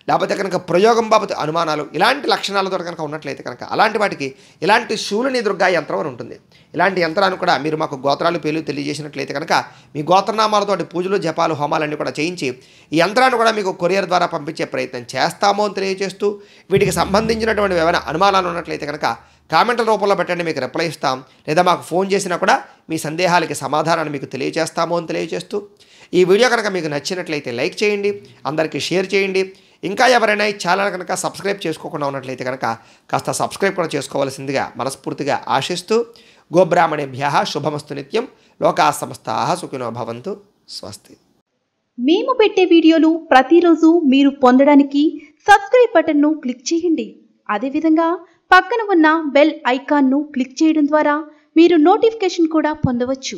లేకపోతే కనుక ప్రయోగం బాబతి అనుమానాలు, ఇలాంటి లక్షణాలతో కనుక ఉన్నట్లయితే కనుక అలాంటి వాటికి ఇలాంటి శూలిని దుర్గా యంత్రం అని ఉంటుంది. ఇలాంటి యంత్రాన్ని కూడా మీరు మాకు గోత్రాలు పేర్లు తెలియజేసినట్లయితే కనుక మీ గోత్రనామాలతోటి పూజలు జపాలు హోమాలన్నీ కూడా చేయించి ఈ యంత్రాన్ని కూడా మీకు కొరియర్ ద్వారా పంపించే ప్రయత్నం చేస్తామో అని తెలియజేస్తూ, వీటికి సంబంధించినటువంటి ఏమైనా అనుమానాలు ఉన్నట్లయితే కనుక కామెంట్ల రూపంలో పెట్టండి, మీకు రిప్లై ఇస్తాం. లేదా మాకు ఫోన్ చేసినా కూడా మీ సందేహాలకి సమాధానాన్ని మీకు తెలియజేస్తాము అని తెలియజేస్తూ, ఈ వీడియో కనుక మీకు నచ్చినట్లయితే లైక్ చేయండి, అందరికీ షేర్ చేయండి. ఇంకా ఎవరైనా ఈ ఛానల్ కనుక సబ్స్క్రైబ్ చేసుకోకుండా ఉన్నట్లయితే కనుక కాస్త సబ్స్క్రైబ్ కూడా చేసుకోవాల్సిందిగా మనస్ఫూర్తిగా ఆశిస్తూ, గోబ్రాహ్మణేభ్యః శుభమస్తు నిత్యం, లోకా సమస్తాః సుఖినో భవంతు, స్వస్తి. మేము పెట్టే వీడియోలు ప్రతిరోజు మీరు పొందడానికి సబ్స్క్రైబ్ బటన్ను క్లిక్ చేయండి. అదేవిధంగా పక్కన ఉన్న బెల్ ఐకాన్ను క్లిక్ చేయడం ద్వారా మీరు నోటిఫికేషన్ కూడా పొందవచ్చు.